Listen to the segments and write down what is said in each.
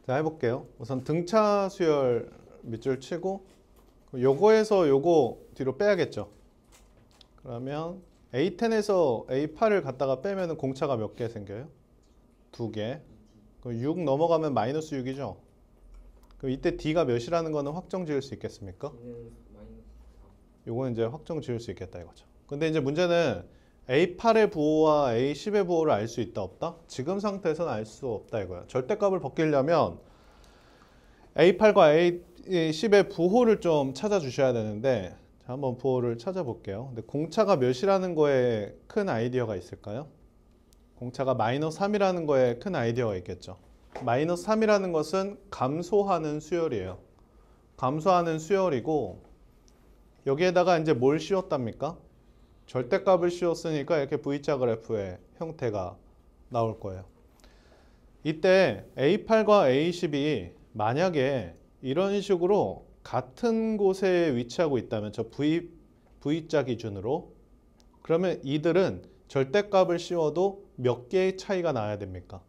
자, 해볼게요. 우선 등차 수열 밑줄 치고 요거에서 요거 뒤로 빼야겠죠. 그러면 A10에서 A8을 갖다가 빼면 공차가 몇 개 생겨요? 2개. 그럼 6 넘어가면 마이너스 6이죠. 그럼 이때 D가 몇이라는 거는 확정 지을 수 있겠습니까? 요거는 이제 확정 지을 수 있겠다 이거죠. 근데 이제 문제는 A8의 부호와 A10의 부호를 알 수 있다 없다? 지금 상태에서는 알 수 없다 이거야. 절대값을 벗기려면 A8과 A10의 부호를 좀 찾아주셔야 되는데, 자, 한번 부호를 찾아볼게요. 근데 공차가 몇이라는 거에 큰 아이디어가 있을까요? 공차가 마이너스 3이라는 거에 큰 아이디어가 있겠죠. 마이너스 3이라는 것은 감소하는 수열이에요. 감소하는 수열이고, 여기에다가 이제 뭘 씌웠답니까? 절대값을 씌웠으니까 이렇게 V자 그래프의 형태가 나올 거예요. 이때 A8과 A10이 만약에 이런 식으로 같은 곳에 위치하고 있다면, 저 V자 기준으로, 그러면 이들은 절대값을 씌워도 몇 개의 차이가 나야 됩니까?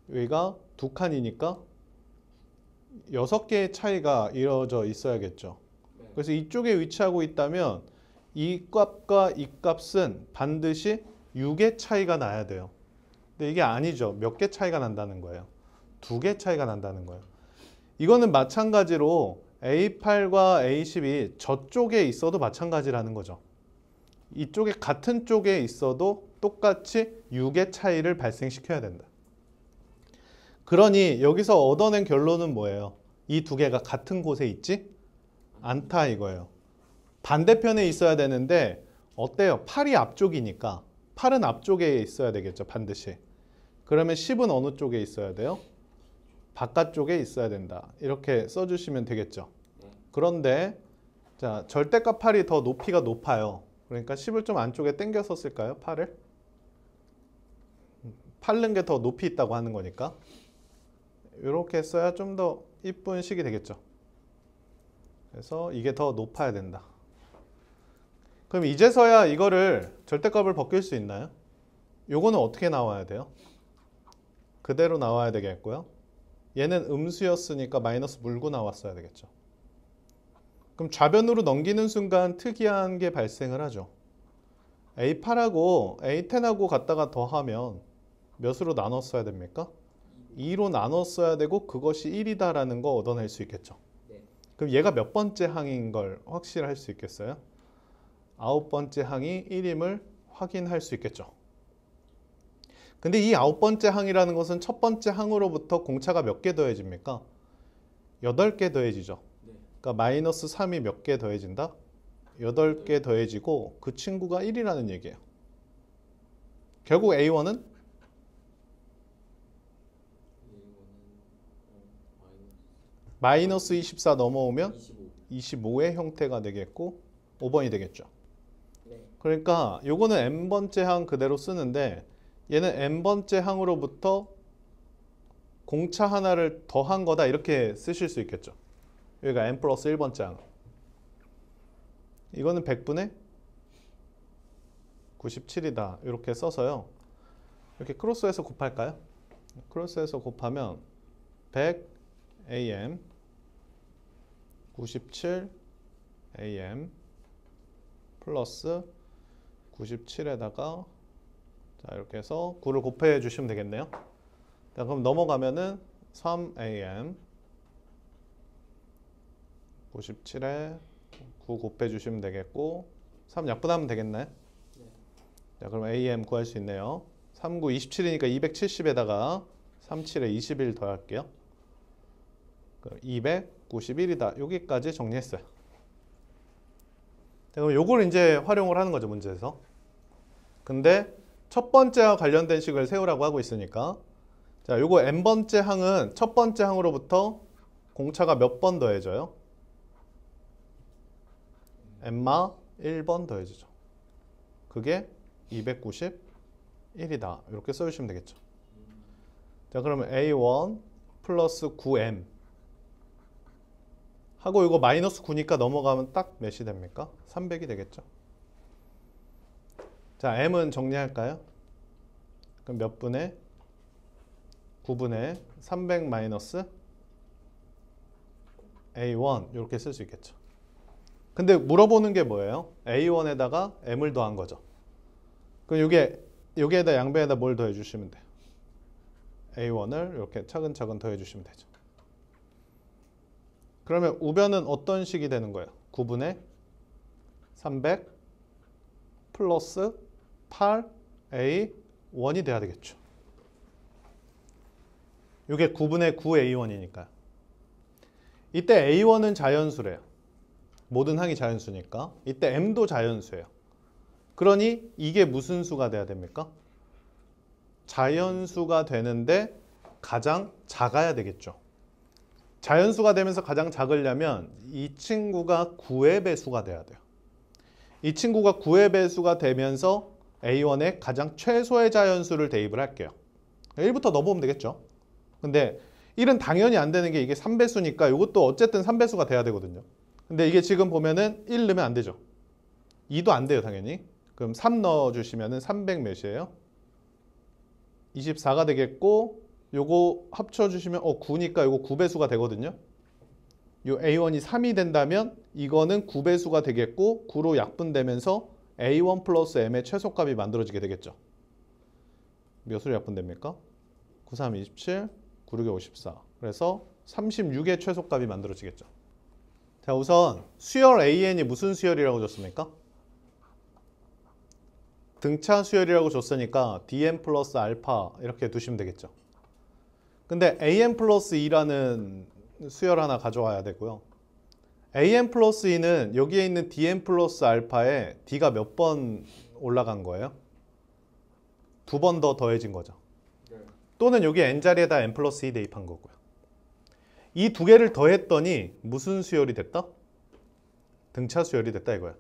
여기가 두 칸이니까 6개의 차이가 이루어져 있어야겠죠. 그래서 이쪽에 위치하고 있다면 이 값과 이 값은 반드시 6의 차이가 나야 돼요. 근데 이게 아니죠. 몇 개 차이가 난다는 거예요. 2개 차이가 난다는 거예요. 이거는 마찬가지로 A8과 A10이 저쪽에 있어도 마찬가지라는 거죠. 이쪽에 같은 쪽에 있어도 똑같이 6의 차이를 발생시켜야 된다. 그러니 여기서 얻어낸 결론은 뭐예요? 이 두 개가 같은 곳에 있지 않다 이거예요. 반대편에 있어야 되는데 어때요? 8이 앞쪽이니까 8은 앞쪽에 있어야 되겠죠, 반드시. 그러면 10은 어느 쪽에 있어야 돼요? 바깥쪽에 있어야 된다. 이렇게 써주시면 되겠죠. 그런데 자, 절대값 8이 더 높이가 높아요. 그러니까 10을 좀 안쪽에 당겨서 쓸까요? 8을? 8는 게 더 높이 있다고 하는 거니까. 이렇게 써야 좀 더 이쁜 식이 되겠죠. 그래서 이게 더 높아야 된다. 그럼 이제서야 이거를 절대값을 벗길 수 있나요? 요거는 어떻게 나와야 돼요? 그대로 나와야 되겠고요. 얘는 음수였으니까 마이너스 물고 나왔어야 되겠죠. 그럼 좌변으로 넘기는 순간 특이한 게 발생을 하죠. A8하고 A10하고 갖다가 더하면 몇으로 나눴어야 됩니까? 2로 나눴어야 되고 그것이 1이다라는 거 얻어낼 수 있겠죠. 그럼 얘가 몇 번째 항인 걸 확실할 수 있겠어요? 9번째 항이 1임을 확인할 수 있겠죠. 근데 이 9번째 항이라는 것은 첫 번째 항으로부터 공차가 몇 개 더해집니까? 8개 더해지죠. 그러니까 마이너스 3이 몇 개 더해진다? 8개 더해지고 그 친구가 1이라는 얘기예요. 결국 A1은 마이너스 24 넘어오면 25의 형태가 되겠고 5번이 되겠죠. 그러니까 요거는 n번째 항 그대로 쓰는데 얘는 n번째 항으로부터 공차 하나를 더한 거다 이렇게 쓰실 수 있겠죠. 여기가 n 플러스 1번째 항. 이거는 100분의 97이다 이렇게 써서요. 이렇게 크로스해서 곱할까요? 크로스해서 곱하면 100 AM 97 AM 플러스 97에다가 자 이렇게 해서 9를 곱해 주시면 되겠네요. 자, 그럼 넘어가면은 3AM 97에 9 곱해 주시면 되겠고 3 약분하면 되겠네. 자, 그럼 AM 구할 수 있네요. 3, 9, 27이니까 270에다가 3, 7에 21 더할게요. 291이다. 여기까지 정리했어요. 그럼 요걸 이제 활용을 하는 거죠, 문제에서. 근데 첫 번째와 관련된 식을 세우라고 하고 있으니까 자, 요거 n번째 항은 첫 번째 항으로부터 공차가 몇 번 더해져요? n마 1번 더해지죠. 그게 291이다. 이렇게 써주시면 되겠죠. 자, 그러면 A1 플러스 9m 하고 이거 마이너스 9니까 넘어가면 딱 몇이 됩니까? 300이 되겠죠. 자, m은 정리할까요? 그럼 몇 분의 9분의 300 마이너스 A1 이렇게 쓸 수 있겠죠. 근데 물어보는 게 뭐예요? A1에다가 M을 더한 거죠. 그럼 여기에다 양변에다 뭘 더해 주시면 돼요? A1을 이렇게 차근차근 더해 주시면 되죠. 그러면 우변은 어떤 식이 되는 거예요? 9분의 300 플러스 8A1이 돼야 되겠죠. 이게 9분의 9A1이니까요. 이때 A1은 자연수래요. 모든 항이 자연수니까. 이때 M도 자연수예요. 그러니 이게 무슨 수가 돼야 됩니까? 자연수가 되는데 가장 작아야 되겠죠. 자연수가 되면서 가장 작으려면 이 친구가 9의 배수가 돼야 돼요. 이 친구가 9의 배수가 되면서 A1의 가장 최소의 자연수를 대입을 할게요. 1부터 넣어보면 되겠죠. 근데 1은 당연히 안 되는 게 이게 3배수니까 이것도 어쨌든 3배수가 돼야 되거든요. 근데 이게 지금 보면은 1 넣으면 안 되죠. 2도 안 돼요, 당연히. 그럼 3 넣어주시면은 300 몇이에요? 24가 되겠고, 요거 합쳐주시면 9니까 요거 9배수가 되거든요. 요 A1이 3이 된다면 이거는 9배수가 되겠고 9로 약분되면서 A1 플러스 M의 최소값이 만들어지게 되겠죠. 몇으로 약분됩니까? 9, 3, 27, 9, 6, 54. 그래서 36의 최소값이 만들어지겠죠. 자, 우선 수열 AN이 무슨 수열이라고 줬습니까? 등차 수열이라고 줬으니까 DN 플러스 알파 이렇게 두시면 되겠죠. 근데 AN 플러스 2라는 수열 하나 가져와야 되고요. AN 플러스 2는 여기에 있는 DN 플러스 알파에 D가 몇 번 올라간 거예요? 2번 더 더해진 거죠. 또는 여기 N자리에다 N 플러스 2 대입한 거고요. 이 두 개를 더했더니 무슨 수열이 됐다? 등차 수열이 됐다 이거예요.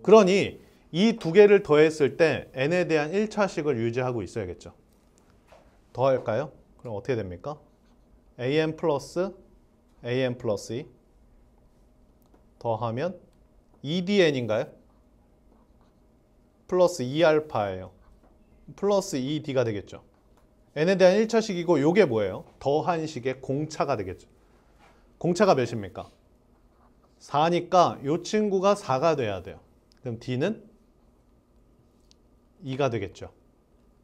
그러니 이 두 개를 더했을 때 N에 대한 1차식을 유지하고 있어야겠죠. 더할까요? 그럼 어떻게 됩니까? AN 플러스 2 더하면 2DN인가요? 플러스 2알파예요. 플러스 2D가 되겠죠. N에 대한 1차식이고 요게 뭐예요? 더한 식의 공차가 되겠죠. 공차가 몇입니까? 4니까 요 친구가 4가 돼야 돼요. 그럼 D는 2가 되겠죠.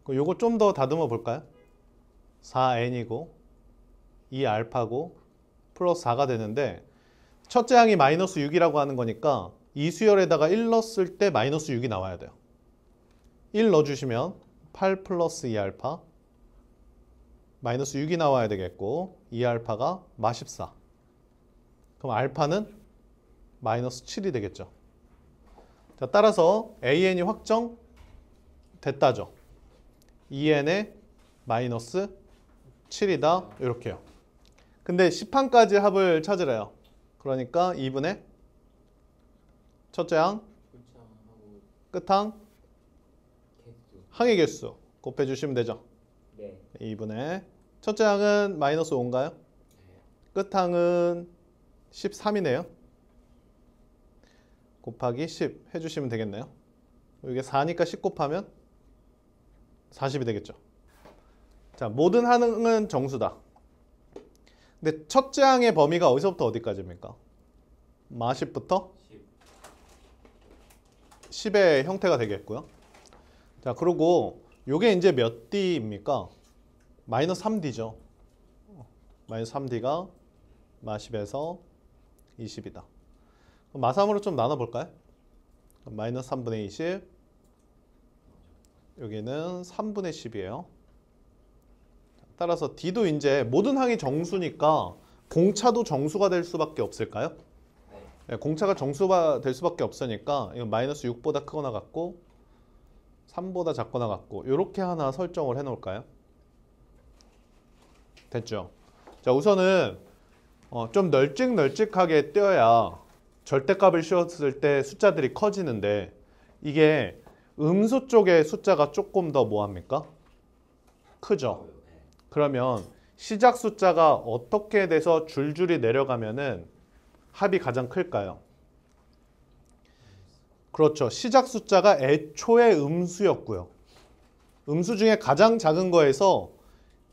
요거 좀 더 다듬어 볼까요? 4N이고 2알파고 플러스 4가 되는데 첫째 항이 마이너스 6이라고 하는 거니까 이 수열에다가 1 넣었을 때 마이너스 6이 나와야 돼요. 1 넣어주시면 8 플러스 2알파 마이너스 6이 나와야 되겠고 2알파가 -14. 그럼 알파는 마이너스 7이 되겠죠. 자, 따라서 AN이 확정됐다죠. 2N에 마이너스 7이다 이렇게요. 근데 10항까지 합을 찾으래요. 그러니까 2분의 첫째 항, 끝항, 항의 개수 곱해주시면 되죠. 네. 2분의 첫째 항은 마이너스 5인가요? 끝항은 13이네요. 곱하기 10 해주시면 되겠네요. 이게 4니까 10 곱하면 40이 되겠죠. 자, 모든 항은 정수다. 근데 첫째 항의 범위가 어디서부터 어디까지입니까? -10부터 10의 형태가 되겠고요. 자, 그리고 요게 이제 몇 D입니까? 마이너스 3D죠. 마이너스 3D가 -10에서 20이다. 마삼으로 좀 나눠볼까요? 마이너스 3분의 20 여기는 3분의 10이에요. 따라서 D도 이제 모든 항이 정수니까 공차도 정수가 될 수밖에 없을까요? 네, 공차가 정수가 될 수밖에 없으니까 이건 마이너스 6보다 크거나 같고 3보다 작거나 같고 이렇게 하나 설정을 해 놓을까요? 됐죠? 자, 우선은 좀 널찍널찍하게 떼어야 절대값을 씌웠을 때 숫자들이 커지는데 이게 음수 쪽의 숫자가 조금 더 뭐합니까? 크죠? 그러면 시작 숫자가 어떻게 돼서 줄줄이 내려가면은 합이 가장 클까요? 그렇죠. 시작 숫자가 애초에 음수였고요. 음수 중에 가장 작은 거에서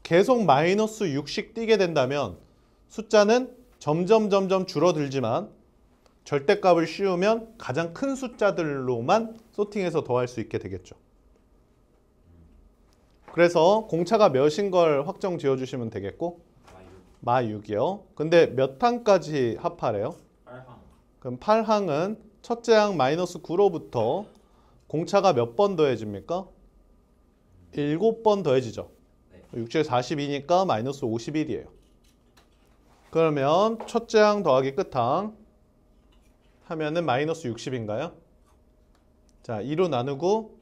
계속 마이너스 6씩 띄게 된다면 숫자는 점점 줄어들지만 절대값을 씌우면 가장 큰 숫자들로만 소팅해서 더할 수 있게 되겠죠. 그래서 공차가 몇인 걸 확정 지어주시면 되겠고 마 6이요. 근데 몇 항까지 합하래요? 8항. 그럼 8항은 첫째 항 마이너스 9로부터 공차가 몇 번 더해집니까? 7번 더해지죠. 네. 6, 7, 42니까 마이너스 51이에요. 그러면 첫째 항 더하기 끝항 하면은 마이너스 60인가요? 자, 2로 나누고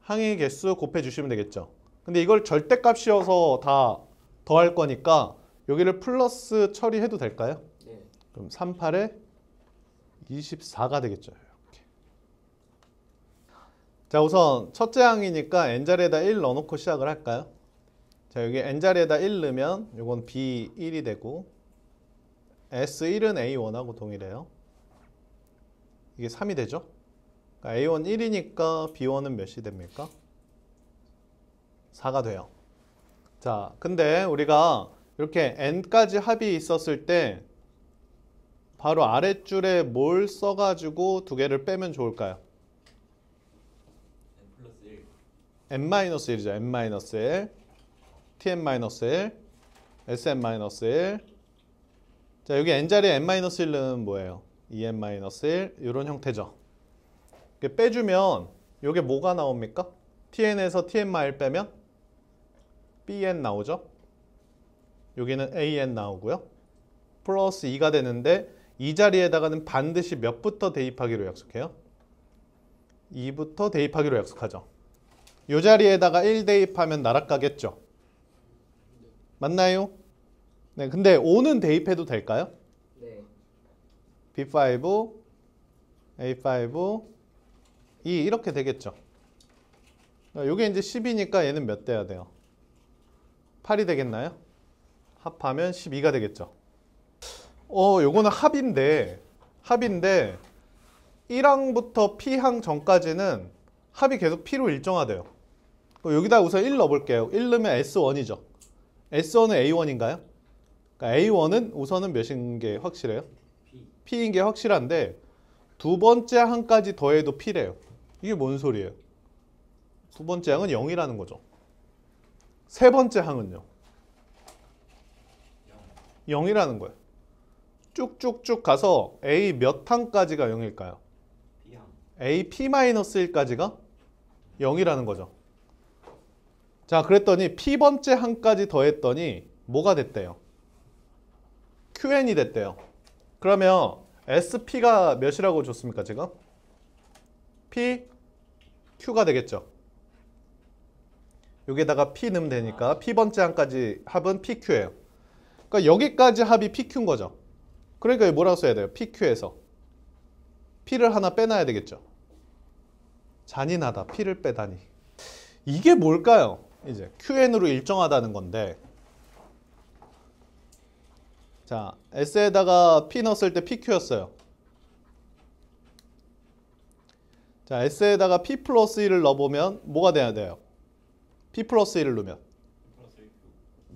항의 개수 곱해주시면 되겠죠. 근데 이걸 절대값이어서 다 더할 거니까 여기를 플러스 처리해도 될까요? 네. 그럼 38에 24가 되겠죠. 이렇게. 자, 우선 첫째 항이니까 n자리에다 1 넣어놓고 시작을 할까요? 자, 여기 n자리에다 1 넣으면 이건 B1이 되고 S1은 A1하고 동일해요. 이게 3이 되죠? 그러니까 A1 1이니까 B1은 몇이 됩니까? 4가 돼요. 자, 근데 우리가 이렇게 n까지 합이 있었을 때 바로 아랫줄에 뭘 써가지고 두 개를 빼면 좋을까요? n 플러스 1. n-1이죠. n-1, tn-1, sn-1. 자, 여기 n자리에 n-1은 뭐예요? 2n-1 이런 형태죠. 이렇게 빼주면 이게 뭐가 나옵니까? tn에서 tn- 빼면 bn 나오죠. 여기는 an 나오고요. 플러스 2가 되는데 이 자리에다가는 반드시 몇부터 대입하기로 약속해요? 2부터 대입하기로 약속하죠. 이 자리에다가 1 대입하면 나락가겠죠. 맞나요? 네, 근데 5는 대입해도 될까요? 네. B5, A5, 2 이렇게 되겠죠. 이게 이제 10이니까 얘는 몇 돼야 돼요? 8이 되겠나요? 합하면 12가 되겠죠. 요거는 합인데 1항부터 P항 전까지는 합이 계속 P로 일정하대요. 여기다 우선 1 넣어볼게요. 1 넣으면 S1이죠. S1은 A1인가요? 그러니까 A1은 우선은 몇인 게 확실해요? P. P인 게 확실한데 두 번째 항까지 더해도 P래요. 이게 뭔 소리예요? 두 번째 항은 0이라는 거죠. 세 번째 항은요? 0이라는 거예요. 쭉쭉쭉 가서 A 몇 항까지가 0일까요? B항. A P-1까지가 0이라는 거죠. 자, 그랬더니 P번째 항까지 더했더니 뭐가 됐대요? QN이 됐대요. 그러면 SP가 몇이라고 줬습니까, 지금? P, Q가 되겠죠. 여기에다가 P 넣으면 되니까 P번째 항까지 합은 PQ예요. 그러니까 여기까지 합이 PQ인 거죠. 그러니까 뭐라고 써야 돼요? PQ에서 P를 하나 빼놔야 되겠죠. 잔인하다. P를 빼다니. 이게 뭘까요? 이제 QN으로 일정하다는 건데, 자, S에다가 P 넣었을 때 PQ였어요. 자, S에다가 P 플러스 1을 넣어보면 뭐가 돼야 돼요? P 플러스 1을 넣으면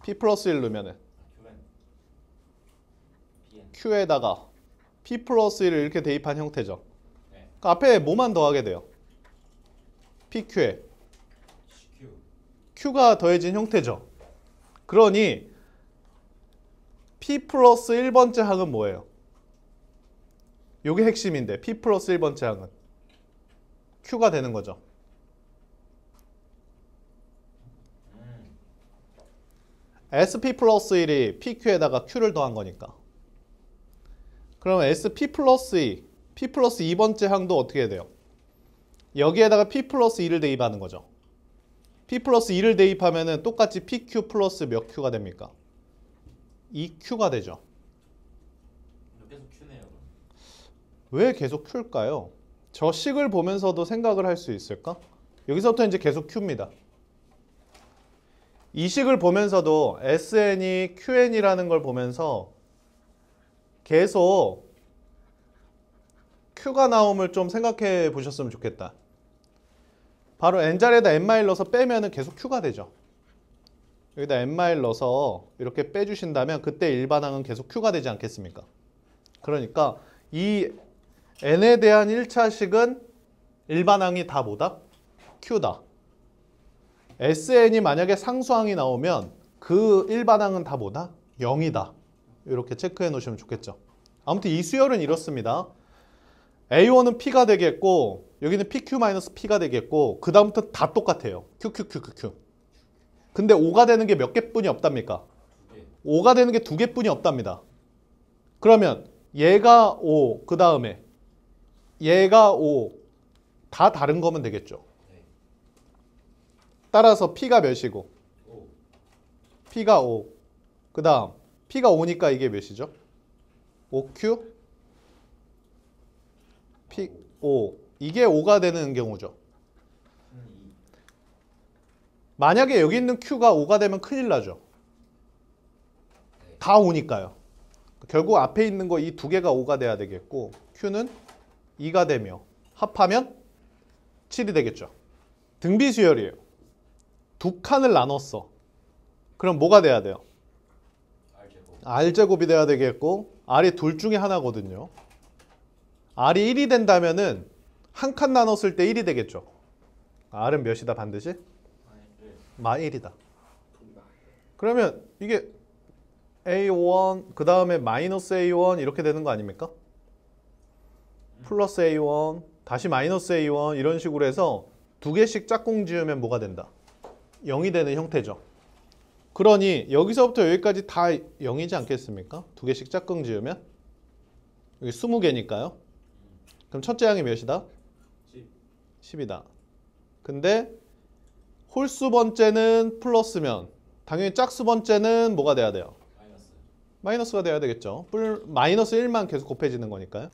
P 플러스 1 넣으면은 Q에다가 P 플러스 1을 이렇게 대입한 형태죠. 네. 그 앞에 뭐만 더하게 돼요? PQ에 Q. Q가 더해진 형태죠. 그러니 P 플러스 1번째 항은 뭐예요? 요게 핵심인데 P 플러스 1번째 항은 Q가 되는 거죠. SP 플러스 1이 PQ에다가 Q를 더한 거니까. 그럼 SP 플러스 2, P 플러스 2번째 항도 어떻게 해야 돼요? 여기에다가 P 플러스 2를 대입하는 거죠. P 플러스 2를 대입하면 똑같이 PQ 플러스 몇 Q가 됩니까? 2Q가 되죠. 계속 Q네요. 왜 계속 Q일까요? 저 식을 보면서도 생각을 할 수 있을까? 여기서부터 이제 계속 Q입니다. 이 식을 보면서도 SN이 QN이라는 걸 보면서 계속 Q가 나옴을 좀 생각해 보셨으면 좋겠다. 바로 N자리에다 N 마일 넣어서 빼면은 계속 Q가 되죠. 여기다 n-마일 넣어서 이렇게 빼주신다면 그때 일반항은 계속 q가 되지 않겠습니까? 그러니까 이 n에 대한 1차식은 일반항이 다 뭐다? q다. sn이 만약에 상수항이 나오면 그 일반항은 다 뭐다? 0이다. 이렇게 체크해 놓으시면 좋겠죠. 아무튼 이 수열은 이렇습니다. A1은 P가 되겠고 여기는 PQ-P가 되겠고 그 다음부터 다 똑같아요. QQQQQ. 근데 5가 되는 게 몇 개뿐이 없답니까? 5가 되는 게 2개뿐이 없답니다. 그러면 얘가 5, 그 다음에 얘가 5, 다 다른 거면 되겠죠. 따라서 P가 몇이고 P가 5, 그 다음 P가 5니까 이게 몇이죠? 5Q P 5 이게 5가 되는 경우죠. 만약에 여기 있는 Q가 5가 되면 큰일 나죠. 다 5니까요. 결국 앞에 있는 거 이 두 개가 5가 돼야 되겠고 Q는 2가 되며 합하면 7이 되겠죠. 등비수열이에요. 두 칸을 나눴어. 그럼 뭐가 돼야 돼요? R제곱이 돼야 되겠고 R이 둘 중에 하나거든요. R이 1이 된다면은 한 칸 나눴을 때 1이 되겠죠. R은 몇이다 반드시? 마 1이다. 그러면 이게 A1 그 다음에 마이너스 A1 이렇게 되는 거 아닙니까? 플러스 A1 다시 마이너스 A1 이런 식으로 해서 두 개씩 짝꿍 지으면 뭐가 된다? 0이 되는 형태죠. 그러니 여기서부터 여기까지 다 0이지 않겠습니까? 두 개씩 짝꿍 지으면 여기 20개니까요. 그럼 첫째 항이 몇이다? 10이다. 근데 홀수 번째는 플러스면 당연히 짝수 번째는 뭐가 돼야 돼요? 마이너스가 돼야 되겠죠. 마이너스 1만 계속 곱해지는 거니까요.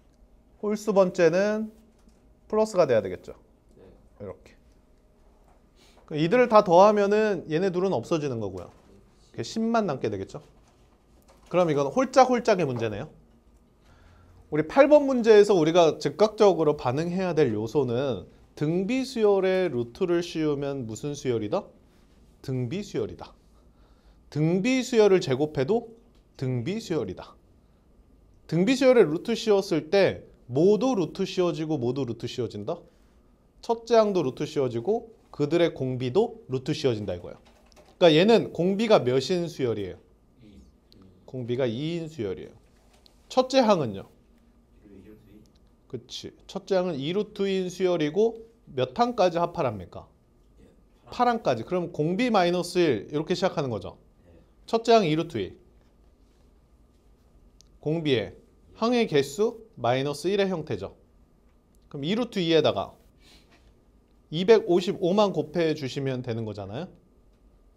홀수 번째는 플러스가 돼야 되겠죠. 이렇게. 이들을 다 더하면은 얘네 둘은 없어지는 거고요. 10만 남게 되겠죠. 그럼 이건 홀짝홀짝의 문제네요. 우리 8번 문제에서 우리가 즉각적으로 반응해야 될 요소는 등비수열의 루트를 씌우면 무슨 수열이다? 등비수열이다. 등비수열을 제곱해도 등비수열이다. 등비수열의 루트 씌웠을 때 모두 루트 씌워지고 모두 루트 씌워진다? 첫째 항도 루트 씌워지고 그들의 공비도 루트 씌워진다 이거예요. 그러니까 얘는 공비가 몇인 수열이에요? 공비가 2인 수열이에요. 첫째 항은요? 그치. 첫째 항은 2루트인 수열이고 몇 항까지 합하랍니까? 8항까지. 그럼 공비 마이너스 1 이렇게 시작하는 거죠. 첫째 항 2루트 1. 공비의 항의 개수 마이너스 1의 형태죠. 그럼 2루트 2에다가 255만 곱해 주시면 되는 거잖아요.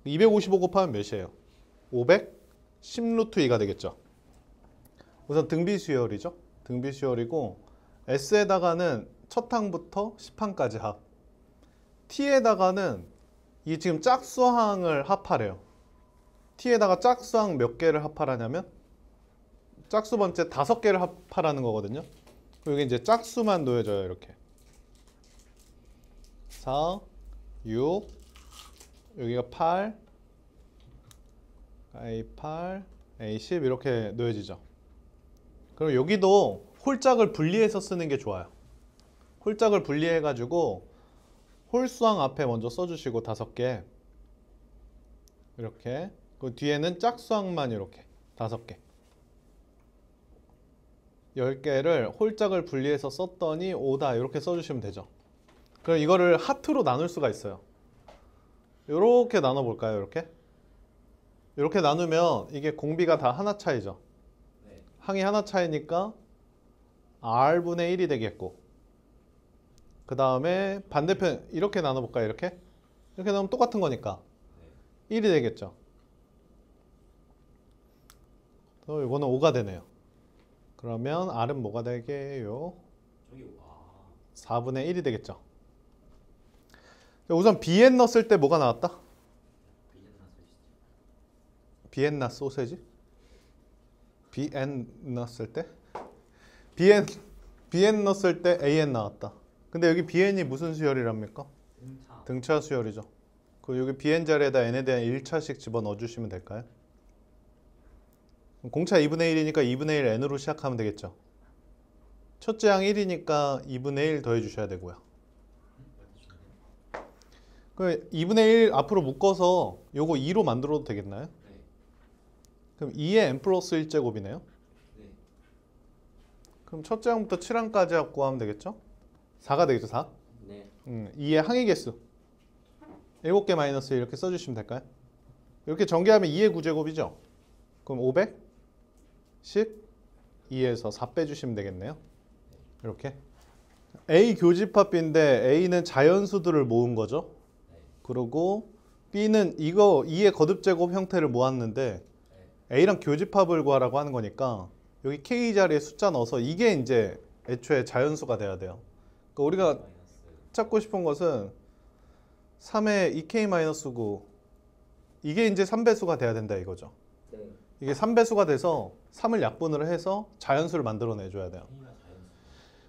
255 곱하면 몇이에요? 510루트 2가 되겠죠. 우선 등비수열이죠. 등비수열이고 S에다가는 첫 항부터 10항까지 합. T에다가는 이 지금 짝수항을 합하래요. T에다가 짝수항 몇 개를 합하라냐면 짝수 번째 5개를 합하라는 거거든요. 여기 이제 짝수만 놓여져요. 이렇게 4, 6 여기가 8 A8, A10 이렇게 놓여지죠. 그럼 여기도 홀짝을 분리해서 쓰는 게 좋아요. 홀짝을 분리해 가지고 홀수항 앞에 먼저 써주시고 5개 이렇게 그 뒤에는 짝수항만 이렇게 5개 10개를 홀짝을 분리해서 썼더니 5다 이렇게 써주시면 되죠. 그럼 이거를 하트로 나눌 수가 있어요. 이렇게 나눠볼까요? 이렇게 나누면 이게 공비가 다 하나 차이죠. 항이 하나 차이니까 R분의 1이 되겠고 그 다음에 반대편 이렇게 나눠볼까요? 이렇게 나누면 똑같은 거니까 1이 되겠죠. 또 이거는 5가 되네요. 그러면 R은 뭐가 되게요? 4분의 1이 되겠죠. 우선 BN 넣었을 때 뭐가 나왔다? 비엔나 소세지? BN 넣었을 때? BN 넣었을 때 AN 나왔다. 근데 여기 BN이 무슨 수열이랍니까? 등차 수열이죠. 그럼 여기 bn 자리에다 n에 대한 1차씩 집어넣어 주시면 될까요? 공차 2분의 1이니까 2분의 1 n으로 시작하면 되겠죠. 첫째 항 1이니까 2분의 1 더해 주셔야 되고요. 그 2분의 1 앞으로 묶어서 요거 2로 만들어도 되겠나요? 네. 그럼 2의 n 플러스 1제곱이네요. 네. 그럼 첫째 항부터 7항까지 구하면 되겠죠? 4가 되겠죠, 4? 네. 2의 항의 개수 7개 마이너스 1 이렇게 써주시면 될까요? 이렇게 전개하면 2의 9제곱이죠? 그럼 500? 10? 2에서 4 빼주시면 되겠네요. 이렇게 A 교집합 B인데 A는 자연수들을 모은 거죠. 그리고 B는 이거 2의 거듭제곱 형태를 모았는데 A랑 교집합을 구하라고 하는 거니까 여기 K 자리에 숫자 넣어서 이게 이제 애초에 자연수가 돼야 돼요. 그러니까 우리가 찾고 싶은 것은 3의 2K-9 이게 이제 3배수가 돼야 된다 이거죠. 네. 이게 3배수가 돼서 3을 약분을 해서 자연수를 만들어내줘야 돼요.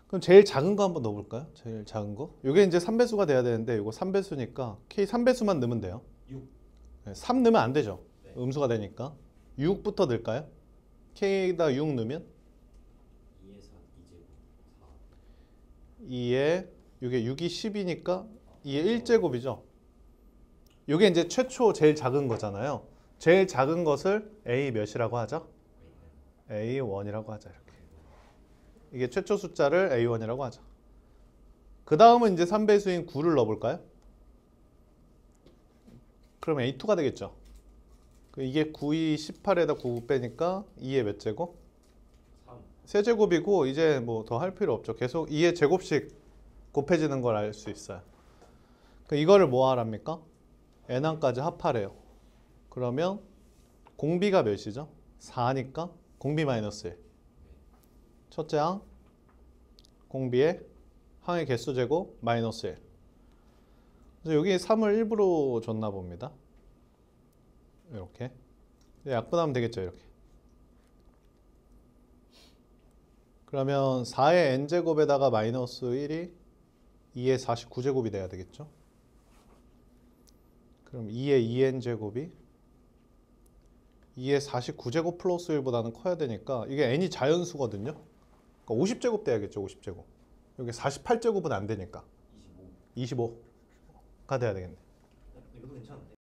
그럼 제일 작은 거 한번 넣어볼까요? 제일 작은 거. 이게 이제 3배수가 돼야 되는데 이거 3배수니까 K 3배수만 넣으면 돼요. 6. 네, 3 넣으면 안 되죠. 네. 음수가 되니까. 6부터 넣을까요? K에다 6 넣으면 2에서 2제곱 4. 2에 이게 6이 10이니까 2의 1제곱이죠. 이게 이제 최초 제일 작은 거잖아요. 제일 작은 것을 A 몇이라고 하죠? A1이라고 하죠. 이렇게. 이게 최초 숫자를 A1이라고 하죠. 그 다음은 이제 3배수인 9를 넣어볼까요? 그럼 A2가 되겠죠. 이게 9이 18에다 9 빼니까 2의 몇 제곱? 3. 세제곱이고 이제 뭐 더 할 필요 없죠. 계속 2의 제곱씩 곱해지는 걸 알 수 있어요. 이거를 뭐 하랍니까? n항까지 합하래요. 그러면 공비가 몇이죠? 4니까 공비 마이너스 1. 첫째 항 공비의 항의 개수 제곱 마이너스 1. 그래서 여기 3을 일부러 줬나 봅니다. 이렇게 약분하면 되겠죠. 이렇게. 그러면 4의 n제곱에다가 마이너스 1이 2의 49제곱이 돼야 되겠죠. 그럼 2의 2n제곱이 2의 49제곱 플러스 1보다는 커야 되니까 이게 n이 자연수거든요. 그러니까 50제곱 돼야겠죠. 50제곱. 여기 48제곱은 안 되니까 25. 25가 돼야 되겠네. 이것도 괜찮은데?